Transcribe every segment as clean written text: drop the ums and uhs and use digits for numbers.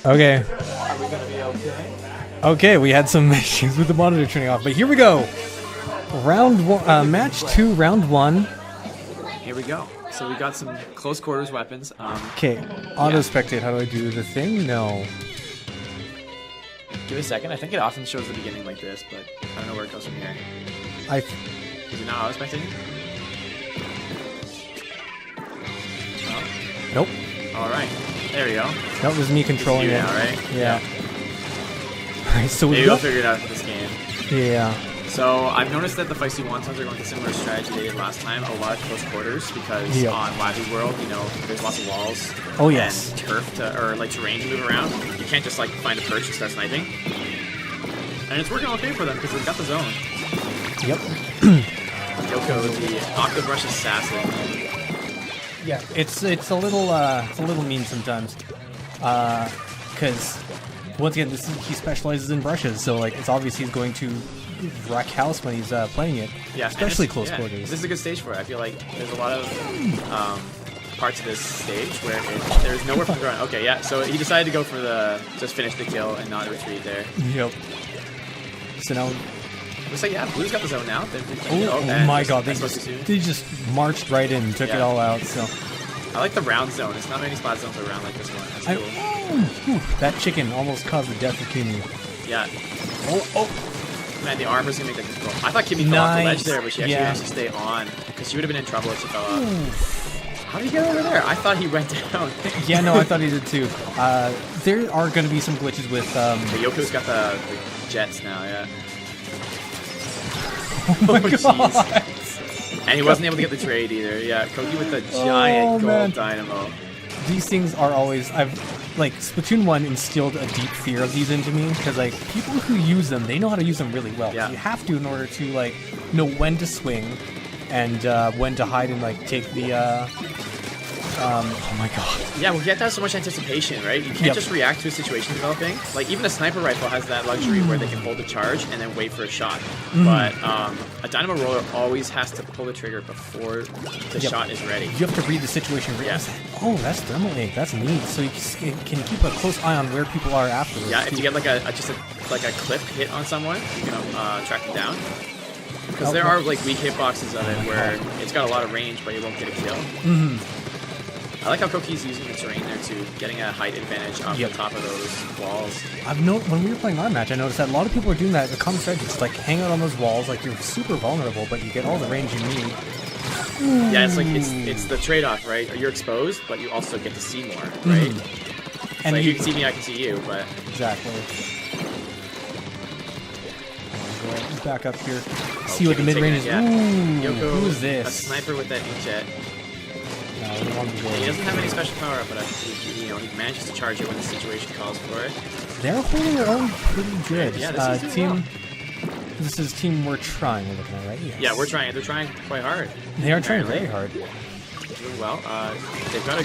Okay. Are we gonna be okay? Okay, we had some issues with the monitor turning off, but here we go. Round one, match 2, round 1. Here we go. So we got some close quarters weapons. Okay, auto spectate. How do I do the thing? No. Give it a second. I think it often shows the beginning like this, but I don't know where it goes from here. Is it not auto spectating? No? Nope. All right. There we go. That was me controlling it. Now, right? Yeah. Alright, so Maybe we'll figure it out in this game. Yeah. So I've noticed that the Feisty Wontons are going a similar strategy they did last time. A lot of close quarters because on Lively World, you know, there's lots of walls. Oh yes. And turf or like terrain to move around. You can't just like find a perch and start sniping. And it's working okay for them because they've got the zone. Yep. Yoko, the Octobrush assassin. Yeah, it's a little mean sometimes, because once again he specializes in brushes, so like it's obvious he's going to wreck house when he's playing it. Yeah, especially close quarters. This is a good stage for it. I feel like there's a lot of parts of this stage where there's nowhere for the run. Okay, yeah. So he decided to go for the just finish the kill and not retreat there. Yep. So now. Looks like, yeah, Blue's got the zone now. Oh my god, they just marched right in and took it all out, so. I like the round zone. It's not many spot zones around like this one. That's cool. That chicken almost caused the death of Kimi. Yeah. Oh. Man, the armor's going to make that difficult. I thought Kimi fell off the ledge there, but she actually managed to stay on, because she would have been in trouble if she fell off. How did he get over there? I thought he went down. Yeah, no, I thought he did too. There are going to be some glitches with... Yoko's got the jets now, yeah. Oh my god! And he wasn't able to get the trade either. Yeah, Koki with the giant gold dynamo. These things are always... Splatoon 1 instilled a deep fear of these into me, because, like, people who use them, they know how to use them really well. Yeah. You have to in order to, like, know when to swing and when to hide and, like, take the, oh my god. Yeah, well, you have to have so much anticipation, right? You can't just react to a situation developing. Like, even a sniper rifle has that luxury where they can hold the charge and then wait for a shot. But a dynamo roller always has to pull the trigger before the shot is ready. You have to read the situation. Oh, that's thermal ink. That's neat. So you can keep a close eye on where people are afterwards. Yeah, if you get like a clip hit on someone, you can track them down. Because there are like weak hitboxes of it where it's got a lot of range, but you won't get a kill. I like how Koki's using the terrain there too, getting a height advantage off the top of those walls. When we were playing our match, I noticed that a lot of people are doing that. The common strategy is like hang out on those walls, like you're super vulnerable, but you get all the range you need. Yeah, it's like it's the trade-off, right? You're exposed, but you also get to see more, right? And like, you can see me, I can see you, but exactly. Back up here. See what the mid-range is. Yeah. Ooh, Yoko, who's this? A sniper with that inkjet. No, he doesn't have any special power up, but he manages to charge it when the situation calls for it. They're holding their own pretty good. Yeah, this is team. This is team we're trying. We're looking at, right? Yes. Yeah, we're trying. They're trying quite hard. They are trying very hard. Doing well. They've got a.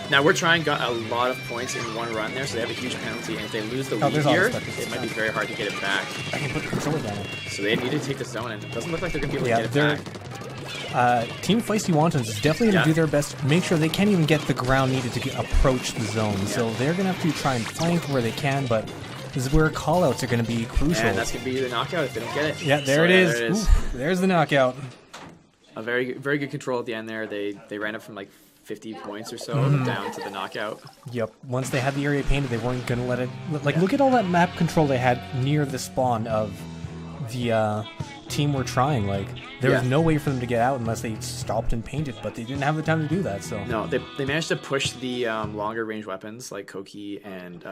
Now we're trying got a lot of points in one run there, so they have a huge penalty. And if they lose the lead here, it might be very hard to get it back. I can put the controller down. So they need to take the zone, and it doesn't look like they're gonna be able to get it back. Team Feisty Wontons is definitely going to do their best to make sure they can't even get the ground needed to approach the zone. Yeah. So they're going to have to try and flank where they can, but this is where callouts are going to be crucial. And that's going to be the knockout if they don't get it. Yeah, there it is. Ooh, there's the knockout. A very good control at the end there. They ran up from like 50 points or so down to the knockout. Yep. Once they had the area painted, they weren't going to let it... Like, look at all that map control they had near the spawn of the team we're trying. Like, there was no way for them to get out unless they stopped and painted, but they didn't have the time to do that. So no, they managed to push the longer range weapons like Koki and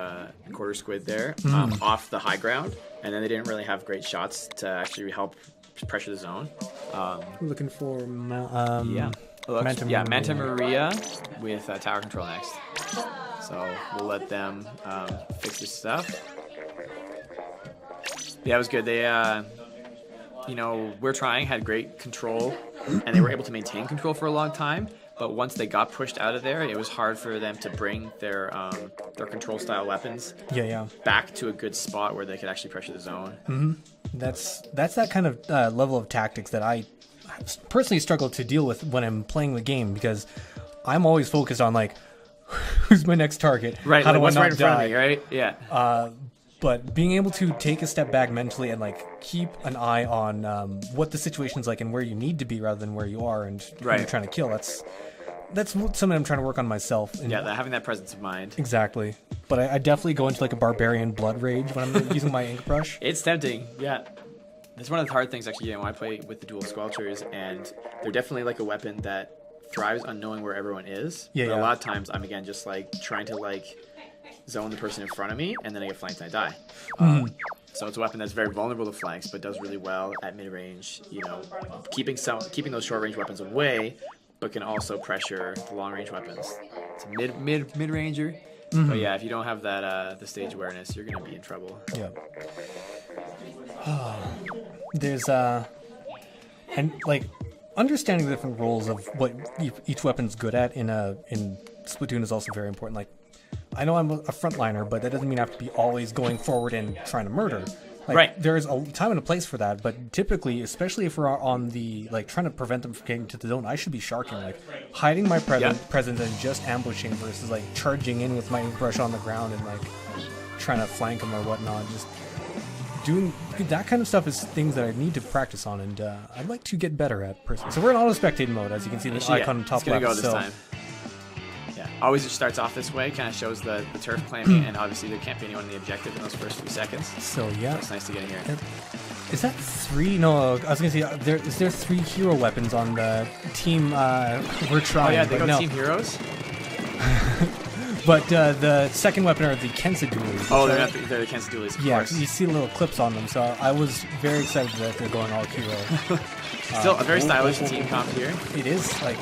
Quarter Squid there off the high ground, and then they didn't really have great shots to actually help pressure the zone. We're looking for Manta Maria with tower control next. So we'll let them fix this stuff. Yeah, it was good. They We're Trying had great control, and they were able to maintain control for a long time. But once they got pushed out of there, it was hard for them to bring their control style weapons back to a good spot where they could actually pressure the zone. That's that kind of level of tactics that I personally struggle to deal with when I'm playing the game, because I'm always focused on like, who's my next target? Right, How like, do what's I not right in front die? of me, right? Yeah. But being able to take a step back mentally and like keep an eye on what the situation's like and where you need to be rather than where you are and who you're trying to kill. That's something I'm trying to work on myself. And having that presence of mind. Exactly. But I definitely go into like a barbarian blood rage when I'm using my ink brush. It's tempting, yeah. That's one of the hard things actually when I play with the dual squelchers, and they're definitely like a weapon that thrives on knowing where everyone is. But a lot of times I'm again just like trying to like zone the person in front of me, and then I get flanked and I die. So it's a weapon that's very vulnerable to flanks, but does really well at mid range. You know, keeping those short range weapons away, but can also pressure the long range weapons. It's a mid ranger. But yeah, if you don't have that the stage awareness, you're gonna be in trouble. Yeah. There's and like understanding the different roles of what each weapon's good at in Splatoon is also very important. Like, I know I'm a frontliner, but that doesn't mean I have to be always going forward and trying to murder. Like, there's a time and a place for that, but typically, especially if we're on the, like, trying to prevent them from getting to the zone, I should be sharking, like, hiding my presence and just ambushing versus, like, charging in with my brush on the ground and, like, trying to flank them or whatnot. Just doing that kind of stuff is things that I need to practice on, and I'd like to get better at personally. So we're in auto-spectating mode, as you can see the icon on top left. Go this time. Always just starts off this way, kind of shows the turf claiming, and obviously there can't be anyone in the objective in those first few seconds. So yeah, it's nice to get in here. Is that three? No, I was gonna say is there 3 hero weapons on the team? We're trying. Oh yeah, they go team heroes. But the second weapon are the Kensa dualies. Oh, they're the Kensa dualies. Yeah, you see little clips on them, so I was very excited that they're going all hero. Still a very stylish team comp here. It is like.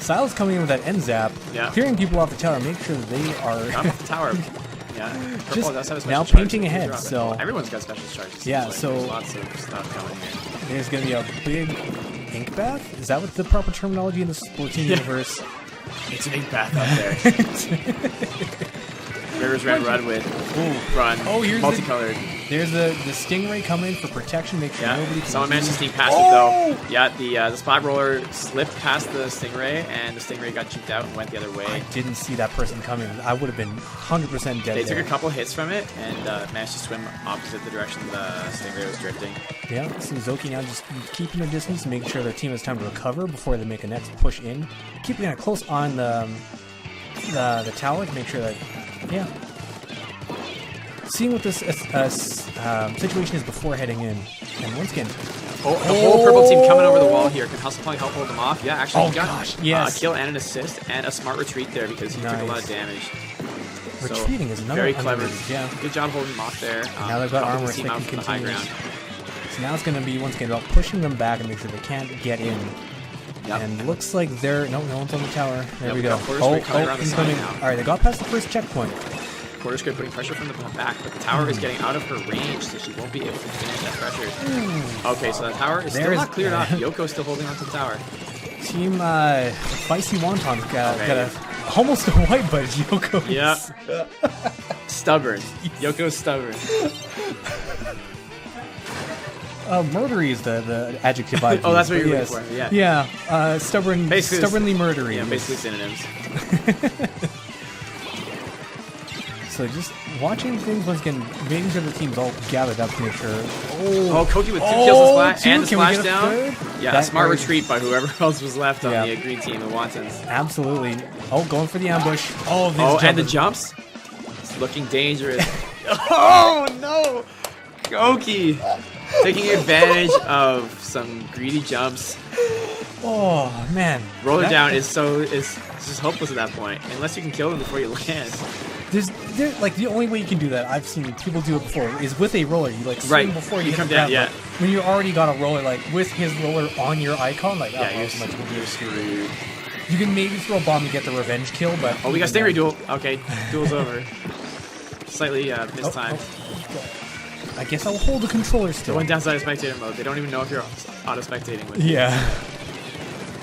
Silas coming in with that end zap, clearing people off the tower, make sure that they are not off the tower. Yeah, Purple does have a special now painting ahead. So everyone's got special charges. Yeah, like. so there's lots of stuff coming here. There's gonna be a big ink bath. Is that what the proper terminology in the Splatoon universe? It's an ink bath out there. Rivers Red with run. Oh, here's multicolored. There's the Stingray coming in for protection. Make sure nobody can. Someone managed to sneak past it though. Yeah, the Splat roller slipped past the Stingray, and the Stingray got juked out and went the other way. I didn't see that person coming. I would have been 100% dead. They took a couple hits from it and managed to swim opposite the direction the Stingray was drifting. Yeah, so Zoki now just keeping their distance, making sure their team has time to recover before they make a next push in. Keeping it close on the tower to make sure that. Yeah. Seeing what this situation is before heading in. And once again... the whole purple team coming over the wall here. Can Hustle help hold them off? Yeah, actually he got yes. a kill and an assist and a smart retreat there because he took a lot of damage. Retreating is another very clever. Yeah. Good job holding them off there. Now they've got armor so they can continue. So now it's going to be, once again, about pushing them back and make sure they can't get in. Yep. And looks like they're... No one's on the tower. There we go. He's coming. Alright, they got past the first checkpoint. Quarter square putting pressure from the back, but the tower is getting out of her range, so she won't be able to finish that pressure. Okay, so the tower is still not cleared off. Yoko's still holding onto the tower. Team Feisty Wontons got a almost a white, but Yoko. Yeah. Stubborn. Yoko's stubborn. Murdery is the adjective I use. Oh, that's what you're looking for. Yeah. Yeah. Stubbornly murdery. Yeah, basically synonyms. So just watching things once again, making sure the team's all gathered up to make sure. Oh, Koki with 2 kills and the splashdown. Yeah, a smart retreat by whoever else was left on the green team, the Wontons. Absolutely. Oh, going for the ambush. And the jumps. It's looking dangerous. Oh, no. Koki taking advantage of some greedy jumps. Oh, man. Roller down is just hopeless at that point, unless you can kill them before you land. Like the only way you can do that, I've seen people do it before, is with a roller. You like swing before you come down. Yeah. When you already got a roller, like with his roller on your icon, like you're screwed. You can maybe throw a bomb and get the revenge kill, but we got Stingray duel. Okay, duel's over. Slightly mistimed. I guess I'll hold the controller still. They went downside of spectator mode. They don't even know if you're auto spectating with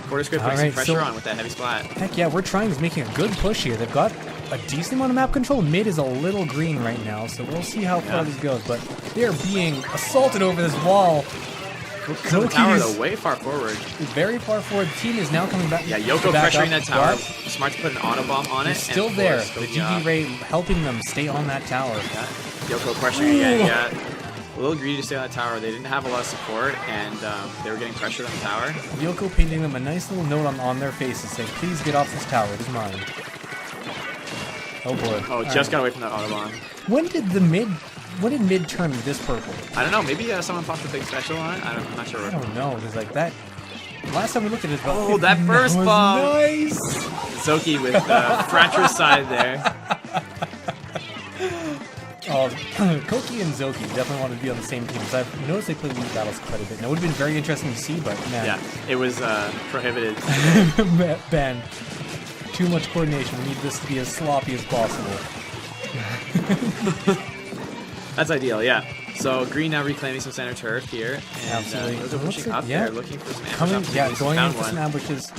Quarter square putting some pressure on with that heavy splat. Heck yeah, we're trying is making a good push here. They've got a decent amount of map control. Mid is a little green right now, so we'll see how far this goes. But they are being assaulted over this wall. Koki's on the tower, though, way far forward. Very far forward. The team is now coming back. Yeah, Yoko pressuring that tower. Smart to put an autobomb on it. He's still there. The GG Ray helping them stay on that tower. Yeah. Yoko pressuring again. Yeah. A little greedy to stay on that tower. They didn't have a lot of support, and they were getting pressured on the tower. Yoko painting them a nice little note on their faces saying, please get off this tower. It is mine. Oh, boy. Oh, just got away from that autobomb. When did mid turn this purple? I don't know. Maybe someone popped a big special on it. I'm not sure. I don't know. There's like that. Last time we looked at it, oh, that first bomb! Nice. Zoki with fratricide there. Oh, Koki and Zoki definitely want to be on the same team. Because I've noticed they play League battles quite a bit. And it would have been very interesting to see, but man. Yeah, it was prohibited. Ben, too much coordination. We need this to be as sloppy as possible. That's ideal, yeah. So green now reclaiming some center turf here. And, absolutely. Those are pushing up there, looking for some ambush. Going in for some ambushes.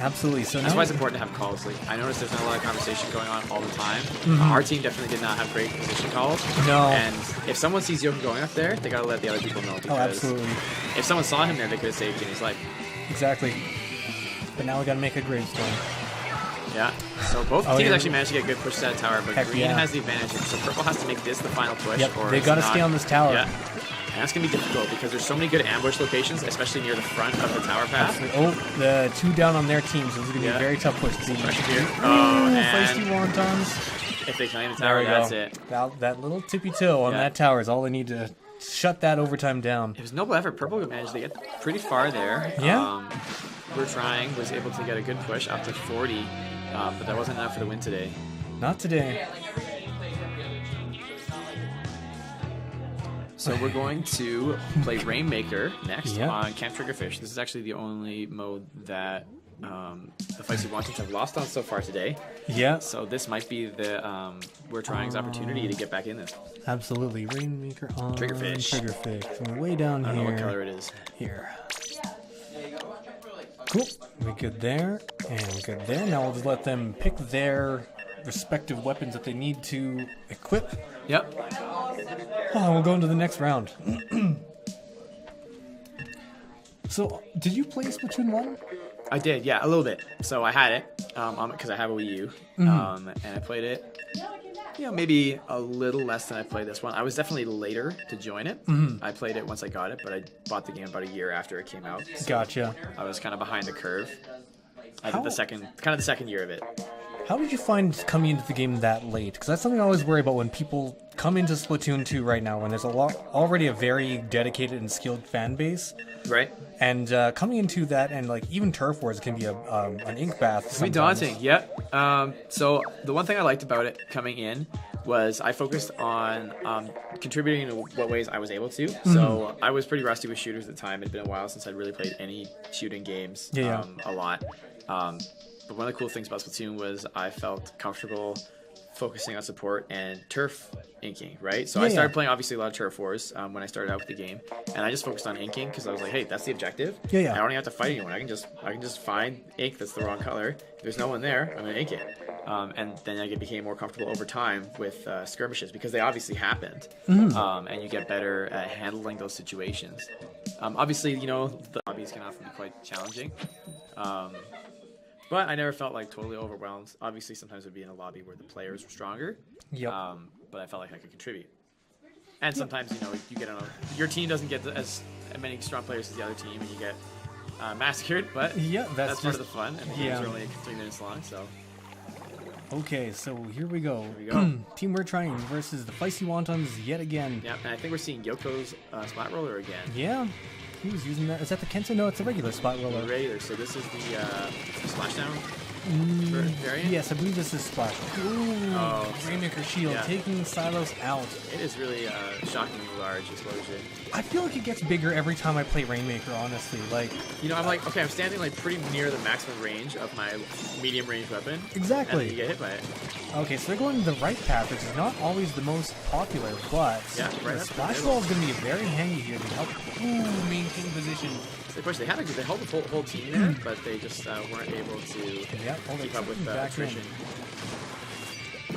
Absolutely. So that's why it's important to have calls. Like, I noticed there's not a lot of conversation going on all the time. Our team definitely did not have great position calls. No. And if someone sees Yoko going up there, they gotta let the other people know. Because absolutely. If someone saw him there, they could have saved Jimmy's life. Exactly. But now we gotta make a gravestone. Yeah. So both teams actually managed to get good push to that tower, but green has the advantage. So purple has to make this the final push. Yep. Or they gotta stay on this tower. Yeah. And that's going to be difficult because there's so many good ambush locations, especially near the front of the tower path. Oh, the two down on their teams. This is going to be a very tough push. Pressure here. Oh, and Feisty Wontons. If they claim the tower, that's it. That little tippy toe on that tower is all they need to shut that overtime down. It was noble effort. Purple managed to get pretty far there. Yeah. We're trying. Was able to get a good push up to 40, but that wasn't enough for the win today. Not today. So we're going to play Rainmaker next on Camp Triggerfish. This is actually the only mode that the Feisty Wontons have lost on so far today. Yeah. So this might be the We're Trying's opportunity to get back in this. Absolutely. Rainmaker on Triggerfish. Triggerfish. And way down here. I don't know what color it is. Here. Cool. We're good there. And good there. Now we'll just let them pick their respective weapons that they need to equip. Yep. Oh, we'll go into the next round. So, did you play Splatoon 1? I did, yeah, a little bit. So I had it, because I have a Wii U, and I played it, maybe a little less than I played this one. I was definitely later to join it. I played it once I got it, but I bought the game about a year after it came out. So gotcha. I was kind of behind the curve. I did the second year of it. How did you find coming into the game that late? Because that's something I always worry about when people come into Splatoon 2 right now, when there's already a very dedicated and skilled fan base. Right. And coming into that, and like even Turf Wars can be an ink bath. It can be daunting, yeah. So the one thing I liked about it coming in was I focused on contributing in what ways I was able to. So I was pretty rusty with shooters at the time. It had been a while since I'd really played any shooting games a lot. But one of the cool things about Splatoon was I felt comfortable focusing on support and turf inking, right? So I started playing obviously a lot of Turf Wars when I started out with the game, and I just focused on inking because I was like, hey, that's the objective. I don't even have to fight anyone. I can just find ink that's the wrong color. If there's no one there, I'm gonna ink it. And then I became more comfortable over time with skirmishes because they obviously happened, and you get better at handling those situations. Obviously, the lobbies can often be quite challenging. But I never felt like totally overwhelmed. Obviously, sometimes it would be in a lobby where the players were stronger. Yep. But I felt like I could contribute. And sometimes, you get your team doesn't get as many strong players as the other team, and you get massacred. But that's part of the fun. And the games are only 3 minutes long, so. Okay, so here we go. Team We're Trying versus the Feisty Wontons yet again. Yeah, and I think we're seeing Yoko's Splat Roller again. Yeah. He was using that. Is that the Kensa? No, it's a regular Splat Roller. Regular. So this is the Splashdown variant? Yes, I believe this is Splash. Ooh, Rainmaker Shield taking Silos out. It is really a shockingly large explosion. I feel like it gets bigger every time I play Rainmaker, honestly. Like, I'm like, okay, I'm standing like pretty near the maximum range of my medium range weapon. Exactly. And you get hit by it. Okay, so they're going the right path, which is not always the most popular, but the Splash Ball is going to be very handy here to help maintain position. So of course, they held the whole team there, but they just weren't able to keep up with the attrition.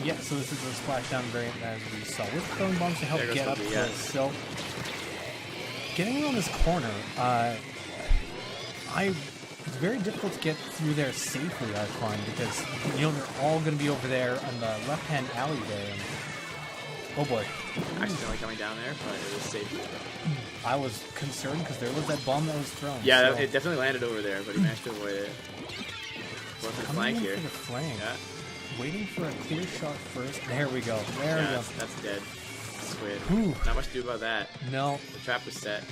Yeah, so this is a splashdown variant as we saw with throwing bombs to help get up close. So getting around this corner, it's very difficult to get through there safely, I find, because, you know, they're all going to be over there on the left-hand alley there. And, oh boy. Accidentally coming down there, but it was safe. I was concerned because there was that bomb that was thrown. Yeah, so. it definitely landed over there, but he managed to avoid it. Going for the flank here. For the flank. Yeah. Waiting for a clear shot first. There we go. There we go. That's dead. Squid. Whew. Not much to do about that. No. The trap was set.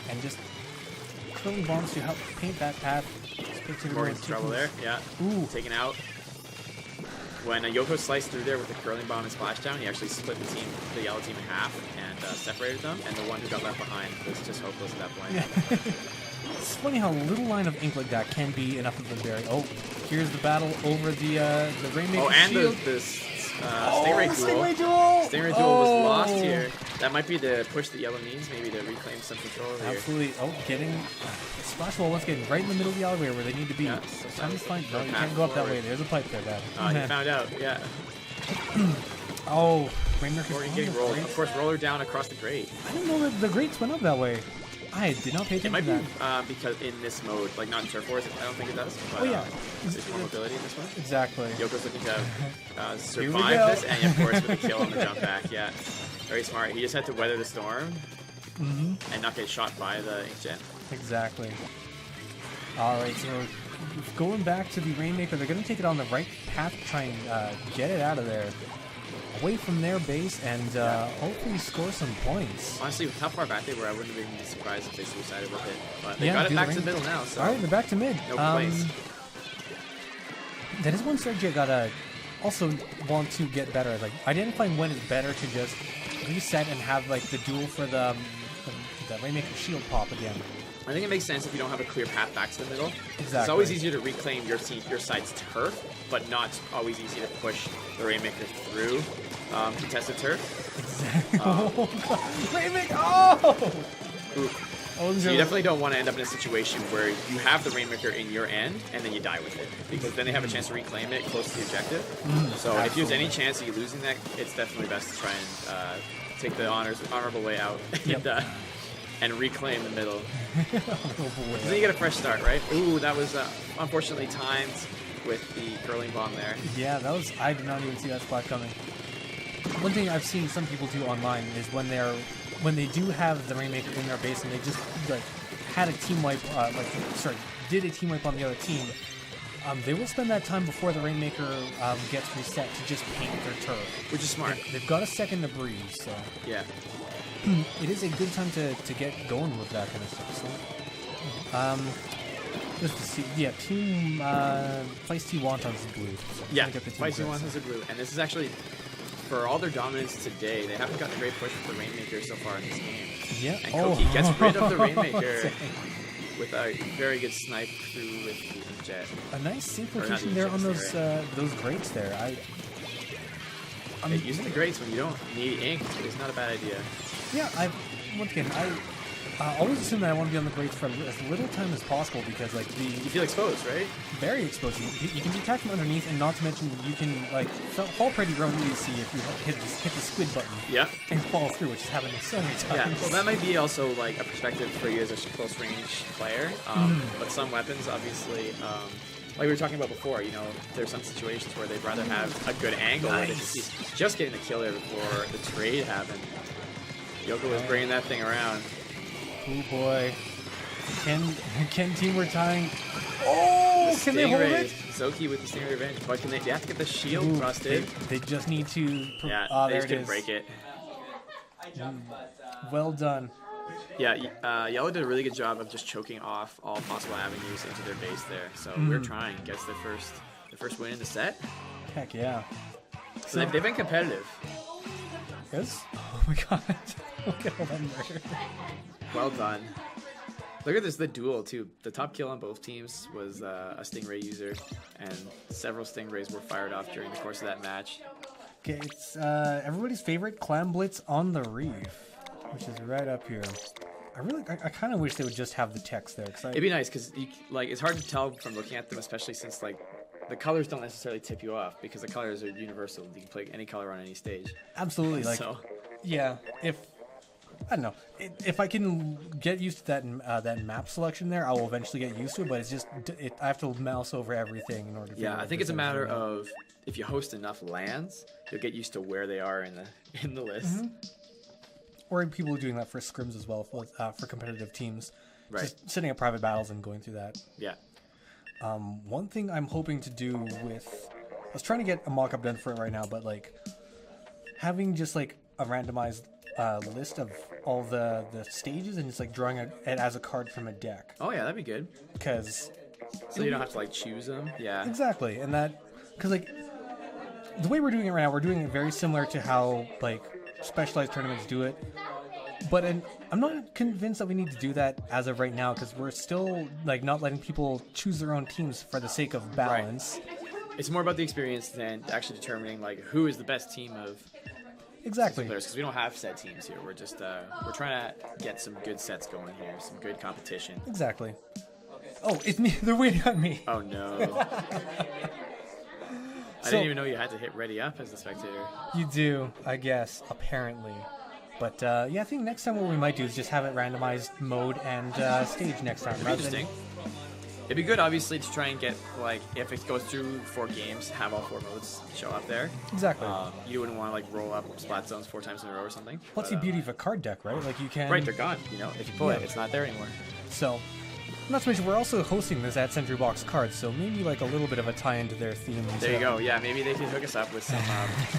And just curling bombs to help paint that path. Morgan's in trouble there. Yeah. Ooh. Taken out. When Yoko sliced through there with the curling bomb and splashdown, he actually split the yellow team in half and separated them. And the one who got left behind was just hopeless at that point. Yeah. It's funny how a little line of ink like that can be enough of a berry. Oh, here's the battle over the Rainmaker Oh, and shield. the Stingray duel. Stingray duel! Stingray duel was lost here. That might be the push that yellow needs, maybe to reclaim some control here. Absolutely. Oh, getting splash wall once again right in the middle of the elevator where they need to be. Yeah, Time to find. No, you can't go up that way. There's a pipe there, Dad. You found out. Yeah. Oh, Rainmaker's Morgan getting rolled. Of course, roller down across the grate. I didn't know that the grates went up that way. I did not pay attention to that. It might be because in this mode, like not in Turf Wars, I don't think it does. But, oh yeah, there's more mobility in this one. Exactly. Yoko's looking to survive this, and of course with a kill on the jump back. Yeah, very smart. He just had to weather the storm and not get shot by the inkjet. Exactly. All right, so going back to the Rainmaker, they're going to take it on the right path to try and get it out of there. Away from their base and hopefully score some points. Honestly, with how far back they were, I wouldn't have been surprised if they suicided with it. But they got it back to the middle now. So. All right, they're back to mid. No complaints. That is one strategy I gotta also want to get better at, like identifying when it's better to just reset and have like the duel for the Rainmaker shield pop again. I think it makes sense if you don't have a clear path back to the middle. Exactly. It's always easier to reclaim your side's turf, but not always easy to push the Rainmaker through contested turf. Exactly. Oh, God. Rainmaker! Oh! So you definitely don't want to end up in a situation where you have the Rainmaker in your end and then you die with it, because then they have a chance to reclaim it close to the objective. So absolutely. if there's any chance of you losing that, it's definitely best to try and take the honorable way out. And reclaim the middle. Then you get a fresh start, right? Ooh, that was unfortunately timed with the curling bomb there. Yeah, that was. I did not even see that spot coming. One thing I've seen some people do online is when they do have the Rainmaker in their base and they just like had a team wipe, did a team wipe on the other team. They will spend that time before the Rainmaker gets reset to just paint their turf, which is smart. They've got a second to breathe, so yeah. It is a good time to get going with that kind of stuff. So, just to see, yeah, team Feisty Wontons is blue. So yeah, Feisty Wontons is blue, and this is actually for all their dominance today. They haven't gotten a great push with the Rainmaker so far in this game. Yeah, and Koki gets rid of the Rainmaker with a very good snipe through with the inkjet. A nice safe location there on those grates there. Using the grates when you don't need ink is not a bad idea. Yeah, I always assume that I want to be on the grates for as little time as possible because, like, you feel exposed, right? Very exposed. You can be attacked from underneath, and not to mention you can like fall pretty readily easy if you hit the squid button. Yeah. And fall through, which is happening so many times. Yeah. Well, that might be also like a perspective for you as a close range player. But some weapons, obviously. Like we were talking about before, you know, there's some situations where they'd rather have a good angle where they just getting the kill there before the trade happened. Yoko was bringing that thing around. Oh boy. Can Teamwork tying? Oh, can they hold it? Zoki with the Stingray Revenge, but they have to get the shield rusted. They just need to. Yeah, they just couldn't break it. Well done. Yeah, Yellow did a really good job of just choking off all possible avenues into their base there. So we're trying. Gets their first win in the set. Heck yeah. So they've been competitive. Yes? Oh my god. Look at all that murder. Well done. Look at this, the duel too. The top kill on both teams was a Stingray user, and several Stingrays were fired off during the course of that match. Okay, it's everybody's favorite Clam Blitz on the Reef, which is right up here. I kind of wish they would just have the text there. It'd be nice because like it's hard to tell from looking at them, especially since like the colors don't necessarily tip you off because the colors are universal. You can play any color on any stage. Absolutely. Like, so. Yeah, if I don't know. If I can get used to that map selection there, I will eventually get used to it. But it's just I have to mouse over everything in order to. Yeah, I think it's a matter of if you host enough LANs, you'll get used to where they are in the list. Mm-hmm. Or people doing that for scrims as well for competitive teams. Right. Just setting up private battles and going through that. Yeah. One thing I'm hoping to do with, I was trying to get a mock-up done for it right now, but like having just like a randomized list of all the stages and just like drawing it as a card from a deck. Oh yeah, that'd be good. Because so you don't have to like choose them. Yeah. Exactly, and that because like the way we're doing it right now, we're doing it very similar to how like specialized tournaments do it. But I'm not convinced that we need to do that as of right now because we're still like not letting people choose their own teams for the sake of balance. Right. It's more about the experience than actually determining like who is the best team of exactly players because we don't have set teams here. We're just we're trying to get some good sets going here, some good competition. Exactly. Oh, it's me. They're waiting on me. Oh no. I didn't even know you had to hit ready up as a spectator. You do, I guess, apparently. But yeah, I think next time what we might do is just have it randomized mode and stage next time. Interesting. It'd be good, obviously, to try and get, like, if it goes through 4 games, have all 4 modes show up there. Exactly. You wouldn't want to, like, roll up Splat zones 4 times in a row or something. What's the beauty of a card deck, right? Like, you can... Right, they're gone, you know? If you pull it, it's not there anymore. So, not to mention, we're also hosting this at Sentry Box Cards, so maybe, like, a little bit of a tie-in to their theme. There you go. Yeah, maybe they can hook us up with some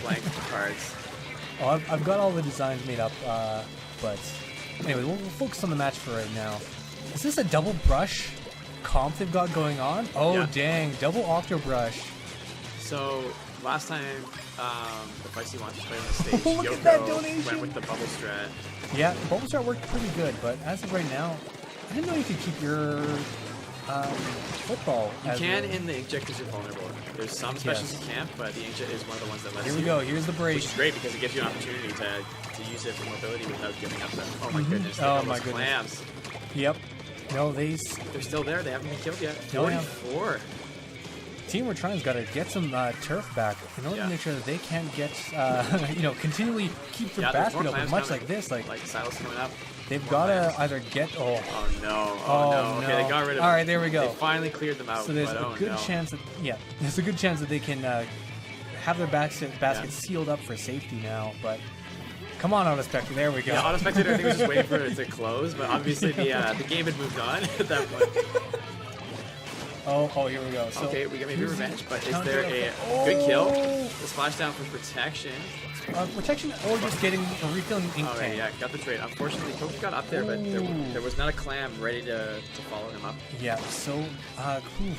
blank cards. Oh, I've got all the designs made up, but anyway, we'll focus on the match for right now. Is this a double brush comp they've got going on? Oh, yeah. Dang, double octo brush. So, last time the Feisty Wontons played on the stage, look at that donation. Went with the bubble strat. Yeah, the bubble strat worked pretty good, but as of right now, I didn't know you could keep your football. You can in the inkjet because you're vulnerable. There's some specials you can't, but the inkjet is one of the ones that lets you. Here we go. Here's the break. Which is great because it gives you an opportunity to use it for mobility without giving up them. Oh my goodness. Oh my goodness. Clams. Yep. No, they're still there. They haven't been killed yet. No, 44. Team We're Trying's got to get some turf back in order to make sure that they can't get, continually keep their basket open, much like this. Like Silas coming up. They've got to either get... Oh, no. Oh, no. Okay, they got rid of them. All right, there we go. They finally cleared them out. So there's a good chance that... Yeah, there's a good chance that they can have their basket sealed up for safety now, but... Come on, Auto Spectre. There we go. Yeah, Auto Spectre, I think, was just waiting for it to close, but obviously the game had moved on at that point. Oh, here we go. So okay, we got maybe revenge, but is there a good kill? The splash down for protection. Protection or just getting a refilling ink tank. Okay, yeah, got the trade. Unfortunately, Koki got up there, but there was not a clam ready to follow him up. Yeah, so, Team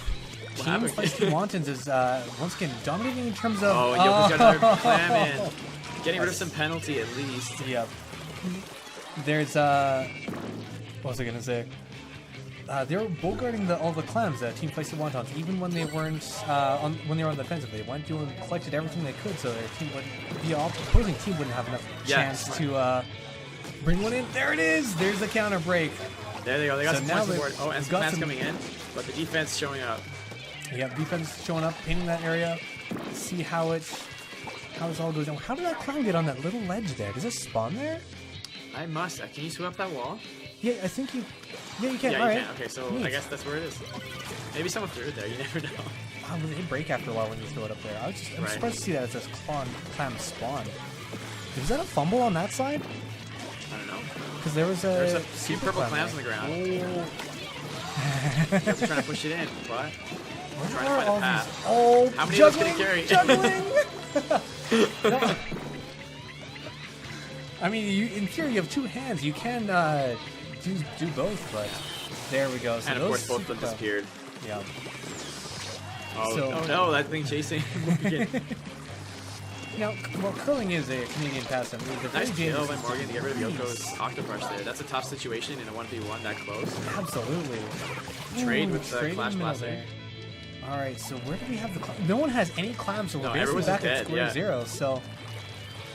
Feisty Wontons is once again dominating in terms of... Oh, Yoko's got another clam in. Getting rid of some penalty at least. Yep. There's, what was I going to say? They were bogarting all the clams, Team Feisty Wontons, even when they weren't when they were on the defensive. They went through and collected everything they could, so their team the opposing team wouldn't have enough chance to bring one in. There it is. There's the counter break. There they go. They got some points on board. Oh, and some clams coming in, but the defense showing up. Yeah, defense showing up, painting that area. See how this all goes down. How did that clown get on that little ledge there? Does it spawn there? I must. Can you swim up that wall? Yeah, I think you... Yeah, you can. Yeah, all you right. can. Okay, so I guess that's where it is. Maybe someone threw it there. You never know. Wow, they break after a while when you throw it up there. I'm surprised to see that it says clam spawn. Was that a fumble on that side? I don't know. Because there's a few purple clams on the ground. They're trying to push it in, but we're trying to find a path. Oh, how many juggling, of those can it carry? Juggling! No. I mean, in theory, you have 2 hands. You can do both, but there we go. So and of course, both of them disappeared. Yeah. Oh no, that thing chasing. Now, well, curling is a Canadian pastime. Nice kill by Morgan to get rid of Yoko's Octobrush there. That's a tough situation in a 1v1 that close. Absolutely. Trade with the Clash Blaster. Alright, so where do we have the clams? No one has any clams, so we're basically back at square zero. So,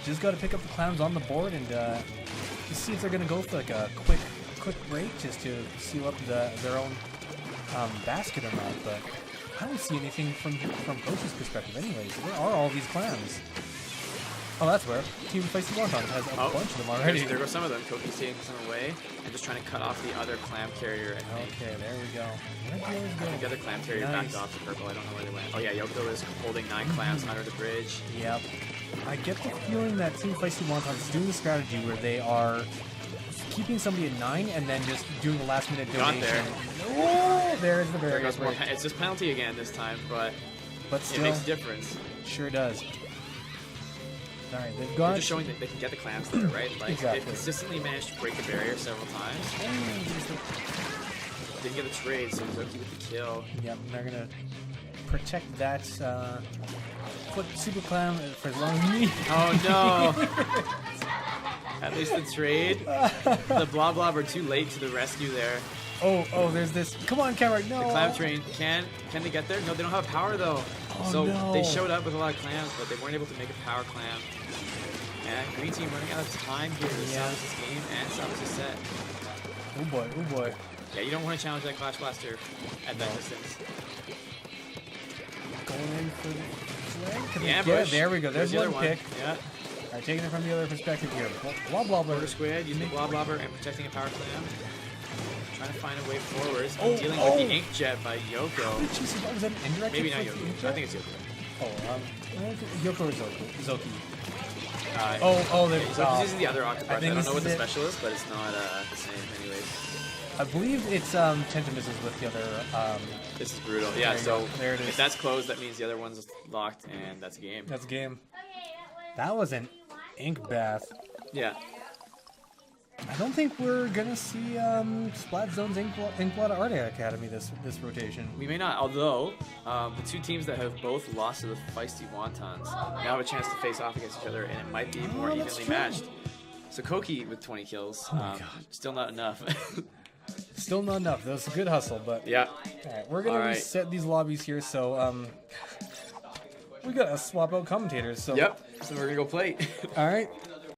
just got to pick up the clams on the board and just see if they're going to go for like a quick break just to seal up their own basket or not. But I don't see anything from Coach's perspective anyways. Where are all these clams? Oh, that's where Team Feisty Wontons has a bunch of them already. There go some of them. Koki's taking some away and just trying to cut off the other clam carrier. Okay, there we go. I think the other clam carrier backed off to purple. I don't know where they went. Oh yeah, Yoko is holding 9 clams under the bridge. Yep. I get the feeling that Team Feisty Wontons is doing the strategy where they are keeping somebody at 9 and then just doing the last minute donation. Got there. Oh, there's the barrier. There goes more. It's just penalty again this time, but still, it makes a difference. Sure does. All right, they've got. They're just showing that they can get the clams there, right? Like exactly. They've consistently managed to break the barrier several times. Didn't get a trade, so Zoki with the kill. Yep, they're gonna protect that foot super clam for as long as me. Oh no! At least the trade. The Blob Blob are too late to the rescue there. Oh, there's this. Come on, Calgary, no. The clam train. Can they get there? No, they don't have power though. Oh, so no. They showed up with a lot of clams, but they weren't able to make a power clam. And green team running out of time here to salvage this game and salvage this set. Oh boy, oh boy. Yeah, you don't want to challenge that Clash Blaster at that distance. Going in for the flag. The ambush. There we go. There's one pick. Yeah. All right, taking it from the other perspective here. Blob Blobber. Border squid using the Blob Blobber and protecting a power clam. Trying to find a way forwards. Oh, dealing with the ink jet by Yoko. Was that an indirect? Maybe not Yoko. I think it's Yoko. Oh, Yoko or Zoki? There's Zoki's using the other octopus. I don't know what the special is, but it's not the same anyways. I believe it's Tentamizzles with the other. This is brutal. Yeah, so there it is. If that's closed, that means the other one's locked, and that's a game. That's a game. That was an ink bath. Yeah. I don't think we're gonna see Splat Zone's Inkblot Art Academy this rotation. We may not, although the two teams that have both lost to the Feisty Wontons now have a chance to face off against each other, and it might be more evenly matched. So Koki with 20 kills, still not enough. Still not enough. That was a good hustle, but yeah. All right, we're gonna reset these lobbies here, so we gotta swap out commentators. So yep. So we're gonna go play. All right.